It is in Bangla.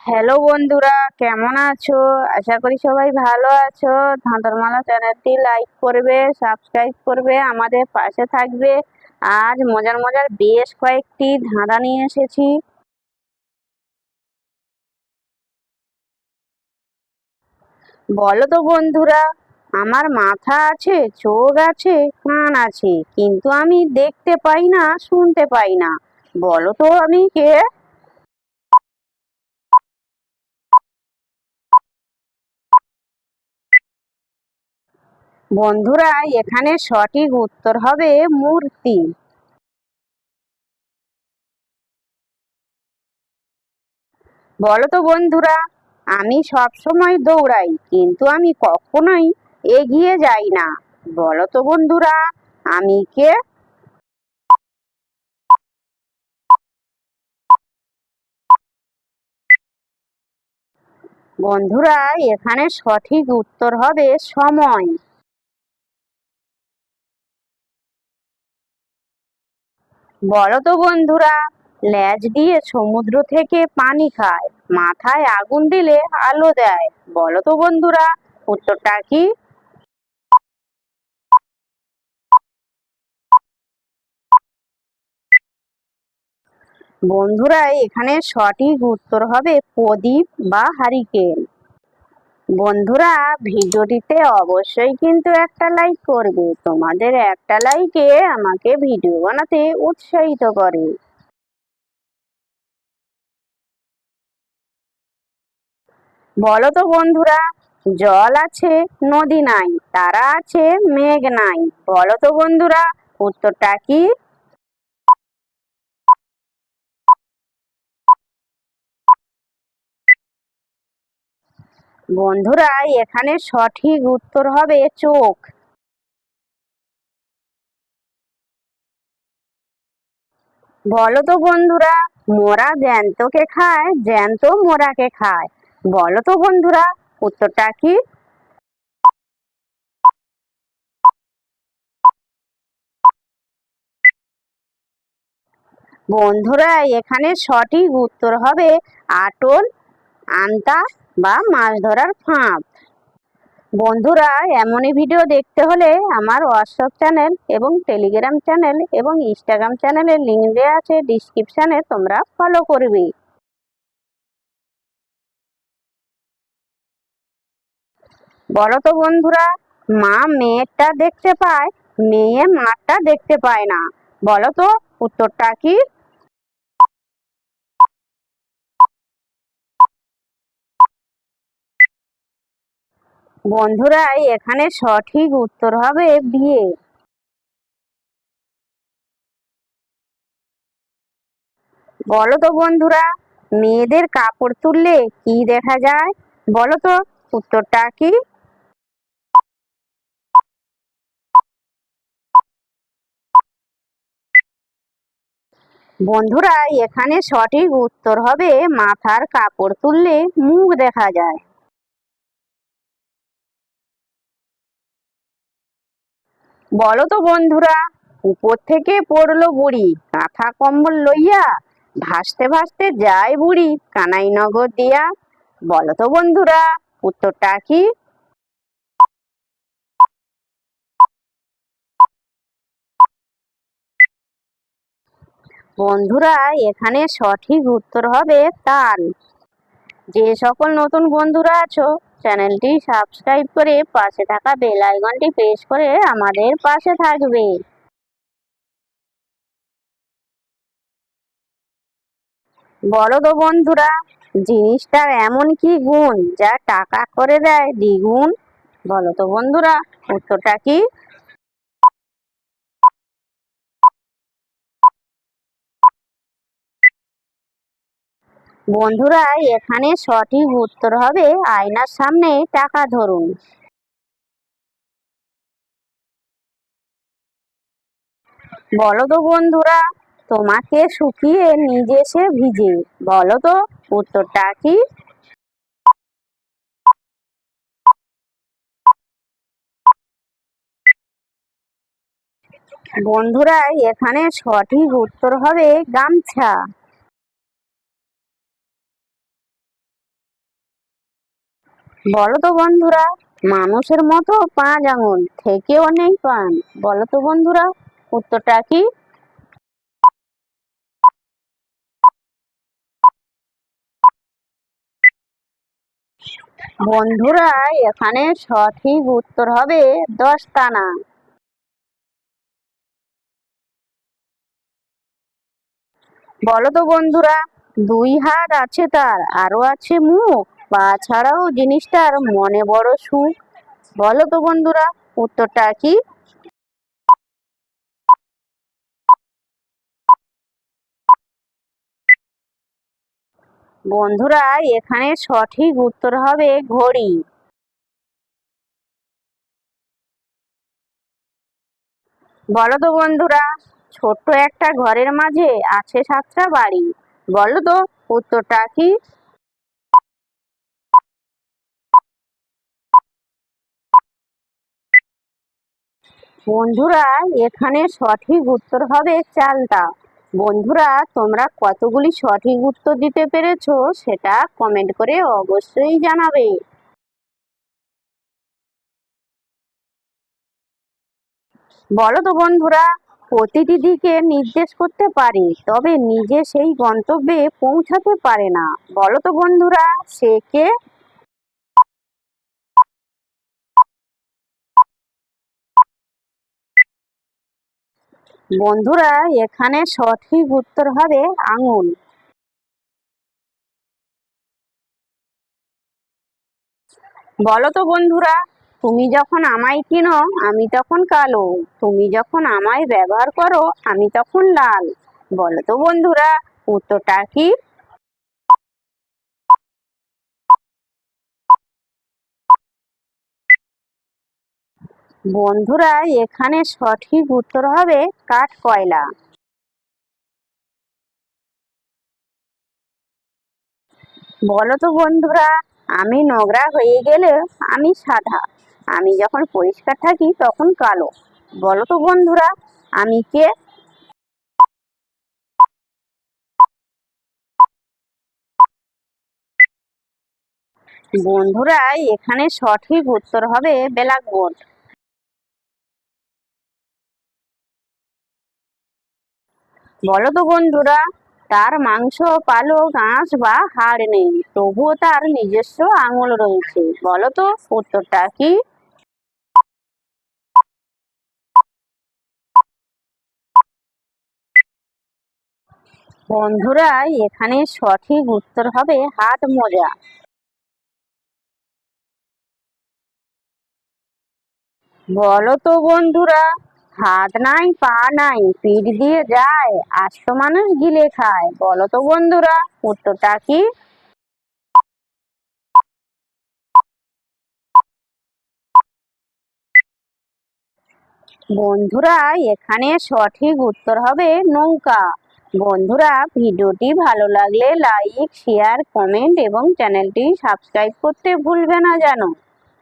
হ্যালো বন্ধুরা, কেমন আছো? আশা করি সবাই ভালো আছো। ধাঁধরমালা চ্যানেলটি লাইক করবে, সাবস্ক্রাইব করবে, আমাদের পাশে থাকবে। আজ মজার মজার বেশ কয়েকটি ধাঁধা নিয়ে এসেছি। বলো তো বন্ধুরা, আমার মাথা আছে, চোখ আছে, কান আছে, কিন্তু আমি দেখতে পাই না, শুনতে পাই না। বলো তো আমি কে? বন্ধুরা, এখানে সঠিক উত্তর হবে মূর্তি। বলো তো বন্ধুরা, আমি সব সময় দৌড়াই, কিন্তু আমি কখনোই এগিয়ে যাই না। বলো তো বন্ধুরা, আমি কে? বন্ধুরা, এখানে সঠিক উত্তর হবে সময়। বলো তো বন্ধুরা, লেজ দিয়ে সমুদ্র থেকে পানি খায়, মাথায় আগুন দিলে আলো দেয়। বলো তো বন্ধুরা, উত্তরটা কি? বন্ধুরা, এখানে সঠিক উত্তর হবে প্রদীপ বা হারিকেন। বন্ধুরা, ভিডিওটিতে অবশ্যই কিন্তু একটা লাইক করবে। তোমাদের একটা লাইকে আমাকে ভিডিও বানাতে উৎসাহিত করে। বলো তো বন্ধুরা, জল আছে, নদী নাই, তারা আছে, মেঘ নাই। বলো তো বন্ধুরা, উত্তরটা কি? বন্ধুরা, এখানে সঠিক উত্তর হবে চোখ। বলো তো বন্ধুরা, মোরা জ্যান্তকে খায়, জ্যান্ত মোরাকে খায়। বলো তো বন্ধুরা, উত্তরটা কি? বন্ধুরা, এখানে সঠিক উত্তর হবে আটল, আন্তা বা মাছ ধরার ফাঁদ। বন্ধুরা, এমনই ভিডিও দেখতে হলে আমার হোয়াটসঅ্যাপ চ্যানেল এবং টেলিগ্রাম চ্যানেল এবং ইনস্টাগ্রাম চ্যানেলের লিঙ্ক দেওয়া আছে ডিসক্রিপশানে, তোমরা ফলো করবে। বলো তো বন্ধুরা, মা মেয়েরটা দেখতে পায়, মেয়ে মারটা দেখতে পায় না। বলো তো, উত্তরটা কি? বন্ধুরা, এখানে সঠিক উত্তর হবে বিয়ে। বলো তো বন্ধুরা, মেয়েদের কাপড় তুললে কি দেখা যায়? বলো তো, উত্তরটা কি? বন্ধুরা, এখানে সঠিক উত্তর হবে মাথার কাপড় তুললে মুখ দেখা যায়। বলো তো বন্ধুরা, উপর থেকে পড়লো বুড়ি, কাঁথা কম্বল লইয়া, ভাসতে ভাসতে যায় বুড়ি কানাই নগর দিয়া। বলো তো বন্ধুরা, উত্তরটা কি? বন্ধুরা, এখানে সঠিক উত্তর হবে তাল। যে সকল নতুন বন্ধুরা আছো, চ্যানেলটি সাবস্ক্রাইব করে পাশে থাকা বেল আইকনটি প্রেস করে আমাদের পাশে থাকবে। বলো তো বন্ধুরা, জিনিসটার এমন কি গুণ যা টাকা করে দেয় দ্বিগুণ? বলো তো বন্ধুরা, উত্তরটা কি? বন্ধুরা, এখানে সঠিক উত্তর হবে আয়নার সামনে টাকা ধরুন। বলো তো বন্ধুরা, তোমাকে শুকিয়ে নিজে সে ভিজে। বলো তো, উত্তরটা কি? বন্ধুরা, এখানে সঠিক উত্তর হবে গামছা। বলো তো বন্ধুরা, মানুষের মতো 5 আঙুল থেকেও নেই কান। বলো তো বন্ধুরা, উত্তরটা কি? বন্ধুরা, এখানে সঠিক উত্তর হবে 10 দানা। বলো তো বন্ধুরা, 2 হাত আছে তার, আরো আছে মুখ, পা ছাড়াও জিনিসটার মনে বড় সুখ। বলো তো বন্ধুরা, উত্তরটা কি? বন্ধুরা, এখানে সঠিক উত্তর হবে ঘড়ি। বলো তো বন্ধুরা, ছোট্ট একটা ঘরের মাঝে আছে 7টা বাড়ি। বলো তো উত্তরটা কি? বন্ধুরা, এখানে সঠিক উত্তর হবে চালটা। বন্ধুরা, তোমরা কতগুলি সঠিক উত্তর দিতে পেরেছো সেটা কমেন্ট করে অবশ্যই জানাবে। বলো তো বন্ধুরা, প্রতিটি দিকে নির্দেশ করতে পারে, তবে নিজে সেই গন্তব্যে পৌঁছাতে পারে না। বলো তো বন্ধুরা, সে কে? বন্ধুরা, এখানে সঠিক উত্তর হবে আঙুল। বলো তো বন্ধুরা, তুমি যখন আমায় কিনো আমি তখন কালো, তুমি যখন আমায় ব্যবহার করো আমি তখন লাল। বলো তো বন্ধুরা, উত্তরটা কি? বন্ধুরা, এখানে সঠিক উত্তর হবে কাঠ কয়লা। বলো তো বন্ধুরা, আমি নোংরা হয়ে গেলে আমি সাদা, আমি যখন পরিষ্কার থাকি তখন কালো। বলো তো বন্ধুরা, আমি কে? বন্ধুরা, এখানে সঠিক উত্তর হবে ব্ল্যাকবোর্ড। বলো তো বন্ধুরা, তার মাংস, পালক, আঁশ বা হাড় নেই, তবুও তার নিজস্ব আঙুল রয়েছে। বলো তো উত্তরটা কি? বন্ধুরা, এখানে সঠিক উত্তর হবে হাত মোজা। বলো তো বন্ধুরা, হাত নাই, পা নাই, পিঠ দিয়ে যায়, আস্ত মানুষ গিলে খায়। বলো তো বন্ধুরা, উত্তরটা কি? বন্ধুরা, এখানে সঠিক উত্তর হবে নৌকা। বন্ধুরা, ভিডিওটি ভালো লাগলে লাইক, শেয়ার, কমেন্ট এবং চ্যানেলটি সাবস্ক্রাইব করতে ভুলবে না যেন।